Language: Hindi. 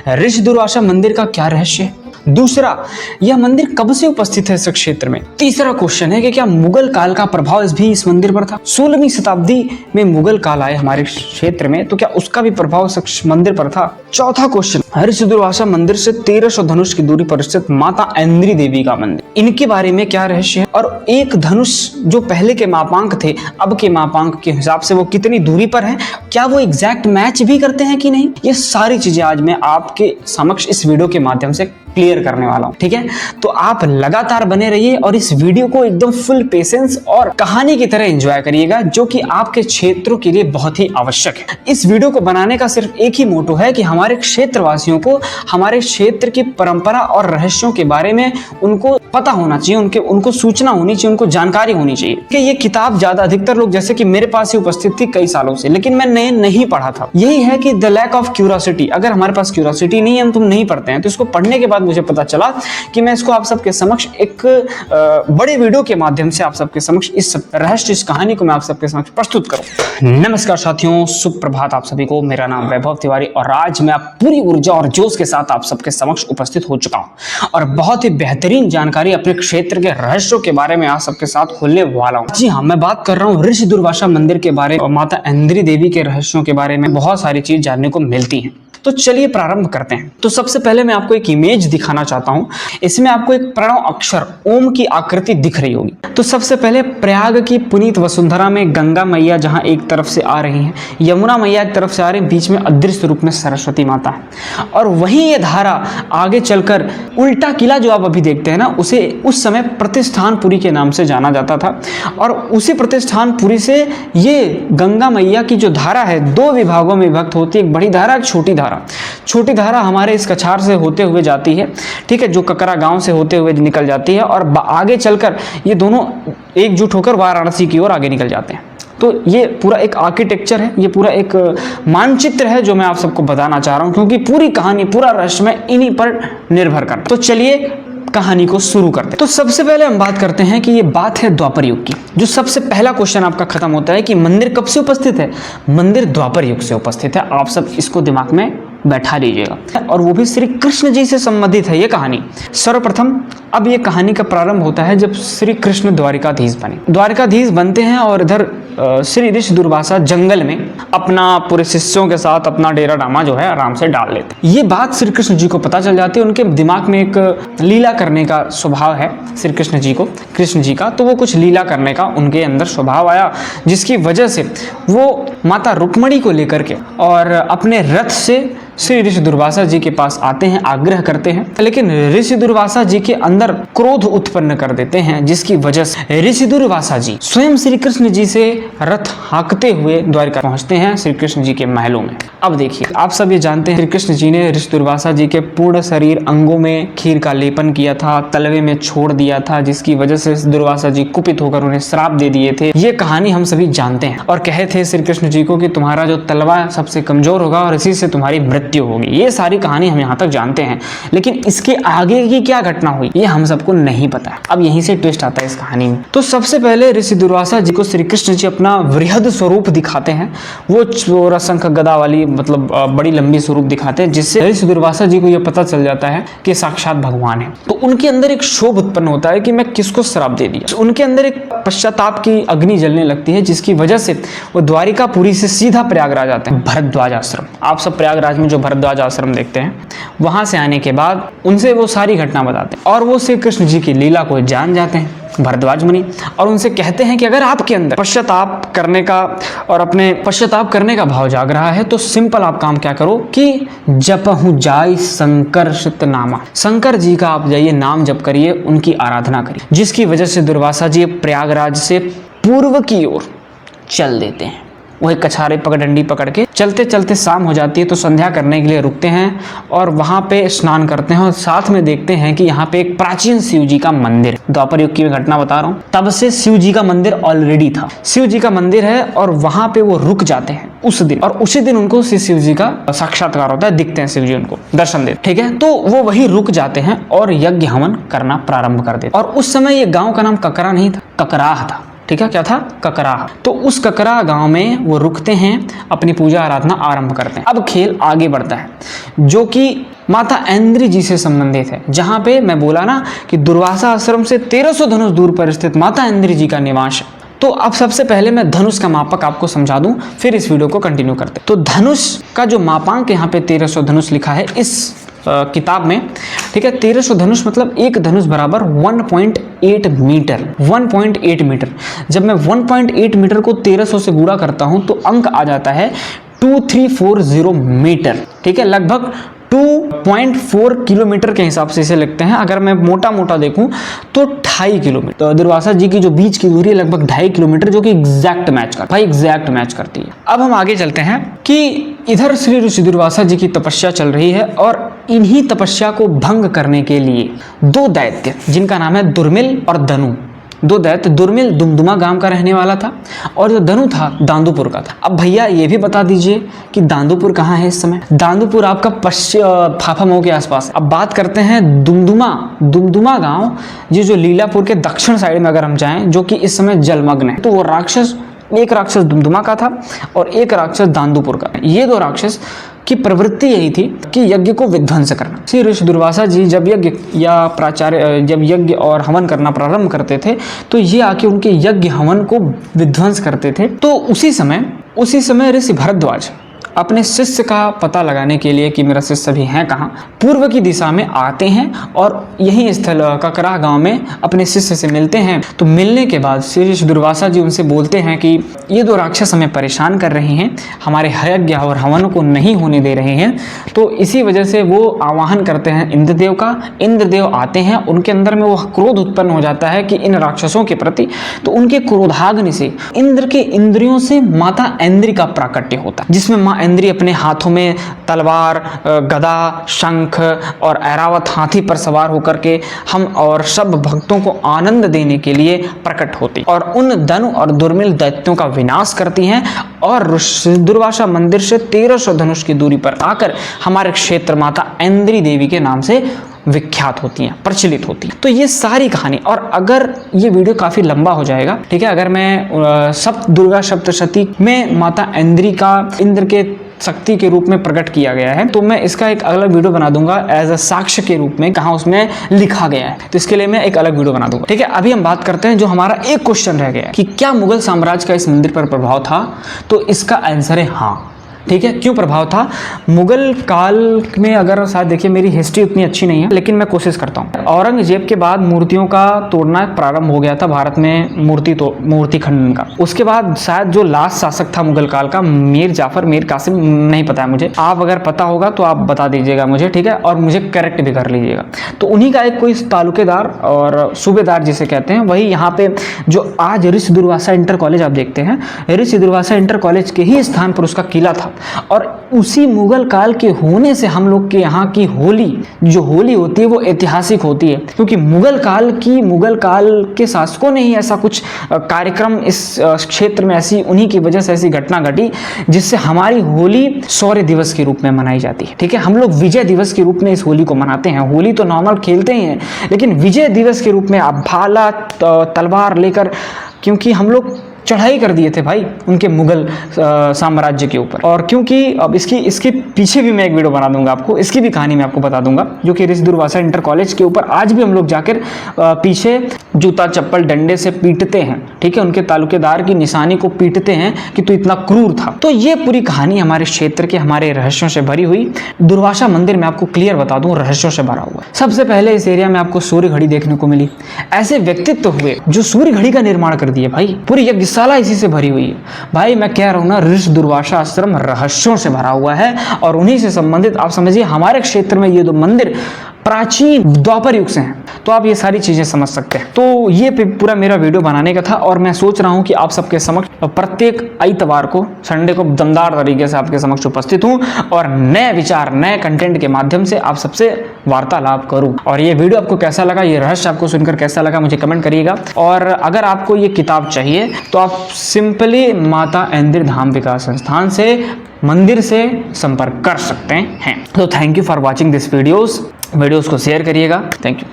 ऋषि दुर्वासा मंदिर का क्या रहस्य है? दूसरा, यह मंदिर कब से उपस्थित है इस क्षेत्र में? तीसरा क्वेश्चन है कि क्या मुगल काल का प्रभाव इस मंदिर पर था? 16वीं शताब्दी में मुगल काल आए हमारे क्षेत्र में, तो क्या उसका भी प्रभाव इस मंदिर पर था? चौथा क्वेश्चन, ऋषि दुर्वासा मंदिर से 1300 धनुष की दूरी पर स्थित माता ऐन्द्री देवी का मंदिर, इनके बारे में क्या रहस्य है? और एक धनुष जो पहले के मापांक थे, अब के मापांक के हिसाब से वो कितनी दूरी पर है? क्या वो एग्जैक्ट मैच भी करते हैं कि नहीं? ये सारी चीजें आज मैं आपके समक्ष इस वीडियो के माध्यम से क्लियर करने वाला हूं। ठीक है, तो आप लगातार बने रहिए और इस वीडियो को एकदम फुल पेशेंस और कहानी की तरह एंजॉय करिएगा, जो कि आपके क्षेत्रों के लिए बहुत ही आवश्यक है। इस वीडियो को बनाने का सिर्फ एक ही मोटो है कि हमारे क्षेत्रवासियों को हमारे क्षेत्र की परंपरा और रहस्यों के बारे में उनको पता होना चाहिए, उनको सूचना होनी चाहिए, उनको जानकारी होनी चाहिए कि ये किताब ज्यादा अधिकतर लोग जैसे कि मेरे पास ही उपस्थित थी कई सालों से, लेकिन मैंने नहीं पढ़ा था। यही है कि द लैक ऑफ क्यूरियोसिटी। अगर हमारे पास क्यूरियोसिटी नहीं है, हम तुम नहीं पढ़ते हैं, तो इसको पढ़ने के बाद मुझे पता चला कि मैं इसको आप सबके समक्ष एक बड़े वीडियो के माध्यम से आप सबके समक्ष इस रहस्य, इस कहानी को मैं आप सबके समक्ष प्रस्तुत करूं। नमस्कार साथियों, सुप्रभात आप सभी को। मेरा नाम वैभव तिवारी और आज मैं पूरी ऊर्जा और जोश के साथ आप सबके समक्ष उपस्थित हो चुका हूं और बहुत ही बेहतरीन जानकारी अपने क्षेत्र के रहस्यों के बारे में आप सबके साथ खोलने वाला हूं। जी हाँ, मैं बात कर रहा हूं ऋषि दुर्वासा मंदिर के बारे और माता ऐन्द्री देवी के रहस्यों के बारे में। बहुत सारी चीज जानने को मिलती है, तो चलिए प्रारंभ करते हैं। तो सबसे पहले मैं आपको एक इमेज दिखाना चाहता हूं। इसमें आपको एक प्रणव अक्षर ओम की आकृति दिख रही होगी। तो सबसे पहले प्रयाग की पुनीत वसुंधरा में गंगा मैया जहां एक तरफ से आ रही हैं, यमुना मैया एक तरफ से आ रही हैं, बीच में अदृश्य रूप में सरस्वती माता है। और वहीं ये धारा आगे चलकर उल्टा किला जो आप अभी देखते हैं ना, उसे उस समय प्रतिष्ठानपुरी के नाम से जाना जाता था। और उसी प्रतिष्ठानपुरी से ये गंगा मैया की जो धारा है, दो विभागों में विभक्त होती है, एक बड़ी धारा, एक छोटी धारा। छोटी धारा हमारे इस कछार से होते हुए जाती है, ठीक है, जो ककरा गांव से होते हुए निकल जाती है और आगे चलकर ये दोनों एकजुट होकर वाराणसी की ओर आगे निकल जाते हैं। तो ये पूरा एक आर्किटेक्चर है, ये पूरा एक मानचित्र है जो मैं आप सबको बताना चाह रहा हूं, क्योंकि पूरी कहानी, पूरा रहस्य इन्हीं पर निर्भर करता है। तो चलिए कहानी को शुरू करते हैं। तो सबसे पहले हम बात करते हैं कि ये बात है द्वापर युग की। जो सबसे पहला क्वेश्चन आपका खत्म होता है कि मंदिर कब से उपस्थित है? मंदिर द्वापर युग से उपस्थित है। आप सब इसको दिमाग में बैठा लीजिएगा। और वो भी श्री कृष्ण जी से संबंधित है ये कहानी। सर्वप्रथम अब ये कहानी का प्रारंभ होता है जब श्री कृष्ण द्वारिकाधीश बने। द्वारिकाधीश बनते हैं और इधर श्री ऋषि दुर्वासा जंगल में अपना पूरे शिष्यों के साथ अपना डेरा डामा जो है आराम से डाल लेते। ये बात श्री कृष्ण जी को पता चल जाती है। उनके दिमाग में एक लीला करने का स्वभाव है श्री कृष्ण जी को, कृष्ण जी का, तो वो कुछ लीला करने का उनके अंदर स्वभाव आया, जिसकी वजह से वो माता रुक्मणी को लेकर के और अपने रथ से श्री ऋषि दुर्वासा जी के पास आते हैं, आग्रह करते हैं। लेकिन ऋषि दुर्वासा जी के अंदर क्रोध उत्पन्न कर देते हैं, जिसकी वजह से ऋषि दुर्वासा जी स्वयं श्री कृष्ण जी से रथ हाँकते हुए द्वारिका पहुंचते हैं, श्री कृष्ण जी के महलों में। अब देखिए, आप सब ये जानते हैं श्री कृष्ण जी ने ऋषि दुर्वासा जी के पूर्ण शरीर अंगों में खीर का लेपन किया था, तलवे में छोड़ दिया था, जिसकी वजह से दुर्वासा जी कुपित होकर उन्हें श्राप दे दिए थे। ये कहानी हम सभी जानते हैं और कहे थे श्री कृष्ण जी को कि तुम्हारा जो तलवा सबसे कमजोर होगा और इसी से तुम्हारी मृत्यु होगी। ये सारी कहानी हम यहाँ तक जानते हैं, लेकिन इसके आगे की क्या घटना हुई ये हम सबको नहीं पता है। अब यहीं से ट्विस्ट आता है इस कहानी में। तो सबसे पहले ऋषि दुर्वासा जी को श्री कृष्ण जी अपना वृहद स्वरूप दिखाते हैं। वो रसंख गदा वाली मतलब बड़ी लंबी स्वरूप दिखाते हैं, जिससे ऋषि दुर्वासा जी को यह पता चल जाता है कि साक्षात भगवान है। तो उनके अंदर एक क्षोभ उत्पन्न होता है कि मैं किसको श्राप दे दिया। उनके अंदर एक पश्चाताप की अग्नि जलने लगती है, जिसकी वजह से वो द्वारिकापुरी से सीधा प्रयागराज आते हैं, भरद्वाज आश्रम। आप सब प्रयागराज में जो भरद्वाज आश्रम देखते हैं, वहां से आने के बाद उनसे वो सारी घटना बताते हैं और वो श्री कृष्ण जी की लीला को जान जाते हैं भरद्वाज मुनि, और उनसे कहते हैं कि अगर आपके अंदर पश्चाताप करने का और अपने पश्चाताप करने का भाव जाग रहा है तो सिंपल आप काम क्या करो कि जपहु जाय संकर्षित नामा, शंकर जी का आप जाइए नाम जप करिए, उनकी आराधना करिए, जिसकी वजह से दुर्वासा जी प्रयागराज से पूर्व की ओर चल देते हैं। वही कछारे पगडंडी पकड़ के चलते चलते शाम हो जाती है, तो संध्या करने के लिए रुकते हैं और वहां पे स्नान करते हैं और साथ में देखते हैं कि यहाँ पे एक प्राचीन शिव जी का मंदिर, द्वापर युग की मैं घटना बता रहा हूँ, तब से शिव जी का मंदिर ऑलरेडी था। शिव जी का मंदिर है और वहां पे वो रुक जाते हैं उस दिन, और उसी दिन उनको शिव जी का साक्षात्कार होता है, दिखते हैं शिव जी, उनको दर्शन देते, ठीक है। तो वो वही रुक जाते हैं और यज्ञ हवन करना प्रारंभ कर देते। और उस समय ये गाँव का नाम ककरा नहीं था, ककराह था। ठीक है, क्या था, ककराह। तो उस ककराह गांव में वो रुकते हैं, अपनी पूजा आराधना आरंभ करते हैं। अब खेल आगे बढ़ता है जो कि माता ऐन्द्री जी से संबंधित है, जहां पे मैं बोला ना कि दुर्वासा आश्रम से 1300 धनुष दूर पर स्थित माता ऐन्द्री जी का निवास है। तो अब सबसे पहले मैं धनुष का मापक आपको समझा दूं, फिर इस वीडियो को कंटिन्यू करते हैं। तो धनुष का जो मापांक यहाँ पे 1300 धनुष लिखा है इस किताब में, ठीक है। 1300 धनुष मतलब एक धनुष बराबर 1.8 मीटर, 1.8 मीटर। जब मैं 1.8 मीटर को 1300 से गुणा करता हूं तो अंक आ जाता है 2340 मीटर, ठीक है। लगभग 2.4 किलोमीटर के हिसाब से इसे लिखते हैं। अगर मैं मोटा मोटा देखूं तो 2.5 किलोमीटर। तो दुर्वासा जी की जो बीच की दूरी है लगभग 2.5 किलोमीटर, जो कि एग्जैक्ट मैच करती है। अब हम आगे चलते हैं कि इधर श्री ऋषि दुर्वासा जी की तपस्या चल रही है और इन्हीं तपस्या को भंग करने के लिए दो दैत्य, जिनका नाम है दुर्मिल और धनु, दो दैत्य, दुर्मिल दुमदुमा गांव का रहने वाला था और जो धनु था दांदुपुर का था। अब भैया ये भी बता दीजिए कि दांदुपुर कहाँ है इस समय। दांदुपुर आपका फाफामऊ के आसपास। अब बात करते हैं दुमदुमा गांव, ये जो लीलापुर के दक्षिण साइड में अगर हम जाएं, जो कि इस समय जलमग्न है। तो वो राक्षस, एक राक्षस दुमदुमा का था और एक राक्षस दांदुपुर का। ये दो राक्षस की प्रवृत्ति यही थी कि यज्ञ को विध्वंस करना। श्री ऋषि दुर्वासा जी जब यज्ञ या प्राचार्य जब यज्ञ और हवन करना प्रारंभ करते थे तो ये आके उनके यज्ञ हवन को विध्वंस करते थे। तो उसी समय ऋषि भरद्वाज अपने शिष्य का पता लगाने के लिए कि मेरा शिष्य भी है कहाँ, पूर्व की दिशा में आते हैं और यही स्थल ककराह गांव में अपने शिष्य से मिलते हैं। तो मिलने के बाद श्री ऋषि दुर्वासा जी उनसे बोलते हैं कि ये दो राक्षस हमें परेशान कर रहे हैं, हमारे यज्ञ और हवन को नहीं होने दे रहे हैं। तो इसी वजह से वो आवाहन करते हैं इंद्रदेव का। इंद्रदेव आते हैं, उनके अंदर में वो क्रोध उत्पन्न हो जाता है कि इन राक्षसों के प्रति। तो उनके क्रोधाग्नि से इंद्र के इंद्रियों से माता ऐन्द्री का प्राकट्य होता है, जिसमें माँ ऐन्द्री अपने हाथों में तलवार, गदा, शंख और ऐरावत हाथी पर सवार होकर के हम और सब भक्तों को आनंद देने के लिए प्रकट होती और उन धनु और दुर्मिल दैत्यों का विनाश करती हैं और दुर्वासा मंदिर से 1300 धनुष की दूरी पर आकर हमारे क्षेत्र माता ऐन्द्री देवी के नाम से विख्यात होती हैं, प्रचलित होती हैं। तो ये सारी कहानी, और अगर ये वीडियो काफ़ी लंबा हो जाएगा, ठीक है, अगर मैं दुर्गा सप्तशती में माता ऐन्द्री का इंद्र के शक्ति के रूप में प्रकट किया गया है, तो मैं इसका एक अलग वीडियो बना दूंगा एज अ साक्ष्य के रूप में, कहाँ उसमें लिखा गया है, तो इसके लिए मैं एक अलग वीडियो बना दूंगा, ठीक है। अभी हम बात करते हैं जो हमारा एक क्वेश्चन रह गया कि क्या मुगल साम्राज्य का इस मंदिर पर प्रभाव था। तो इसका आंसर है हाँ, ठीक है। क्यों प्रभाव था? मुगल काल में, अगर शायद देखिए मेरी हिस्ट्री उतनी अच्छी नहीं है लेकिन मैं कोशिश करता हूँ। औरंगजेब के बाद मूर्तियों का तोड़ना प्रारंभ हो गया था भारत में, मूर्ति खंडन का। उसके बाद शायद जो लास्ट शासक था मुगल काल का, मीर जाफर, मीर कासिम, नहीं पता है मुझे, आप अगर पता होगा तो आप बता दीजिएगा मुझे, ठीक है, और मुझे करेक्ट भी कर लीजिएगा। तो उन्हीं का एक कोई तालुकेदार और सूबेदार जिसे कहते हैं, वही यहाँ पे जो आज ऋषि दुर्वासा इंटर कॉलेज आप देखते हैं, ऋषि दुर्वासा इंटर कॉलेज के ही स्थान पर उसका किला था। और उसी मुगल काल के होने से हम लोग के यहाँ की होली, जो होली होती है वो ऐतिहासिक होती है, क्योंकि मुगल काल के शासकों ने ही ऐसा कुछ कार्यक्रम इस क्षेत्र में, ऐसी उन्हीं की वजह से ऐसी घटना घटी जिससे हमारी होली शौर्य दिवस के रूप में मनाई जाती है, ठीक है। हम लोग विजय दिवस के रूप में इस होली को मनाते हैं। होली तो नॉर्मल खेलते ही हैं, लेकिन विजय दिवस के रूप में आप भाला तलवार लेकर, क्योंकि हम लोग चढ़ाई कर दिए थे भाई उनके मुगल साम्राज्य के ऊपर। और क्योंकि अब इसके पीछे भी मैं एक वीडियो बना दूंगा आपको, इसकी भी कहानी मैं आपको बता दूंगा, जो कि ऋषि दुर्वासा इंटर कॉलेज के ऊपर आज भी हम लोग जाकर पीछे जूता चप्पल डंडे से पीटते हैं, ठीक है, उनके तालुकेदार की निशानी को पीटते हैं कि तू इतना क्रूर था। तो ये पूरी कहानी हमारे क्षेत्र के, हमारे रहस्यों से भरी हुई। दुर्वासा मंदिर में आपको क्लियर बता दूं, रहस्यों से भरा हुआ। सबसे पहले इस एरिया में आपको सूर्य घड़ी देखने को मिली। ऐसे व्यक्तित्व हुए जो सूर्य घड़ी का निर्माण कर दिए भाई। पूरी यज्ञशाला इसी से भरी हुई है भाई। मैं कह रहा हूं ना, ऋषि दुर्वासा आश्रम रहस्यों से भरा हुआ है और उन्हीं से संबंधित आप समझिए हमारे क्षेत्र में ये दो मंदिर प्राचीन द्वापर युग से हैं, तो आप ये सारी चीजें समझ सकते हैं। तो ये पूरा मेरा वीडियो बनाने का था और मैं सोच रहा हूं कि आप सबके समक्ष प्रत्येक इतवार को, संडे को दमदार तरीके से आपके समक्ष उपस्थित हूं और नए विचार, नए कंटेंट के माध्यम से आप सबसे वार्तालाप करूं। और ये वीडियो आपको कैसा लगा, ये रहस्य आपको सुनकर कैसा लगा, मुझे कमेंट करिएगा। और अगर आपको ये किताब चाहिए तो आप सिंपली माता ऐन्द्री धाम विकास संस्थान से, मंदिर से संपर्क कर सकते हैं। तो thank you for watching this videos को शेयर करिएगा। Thank you.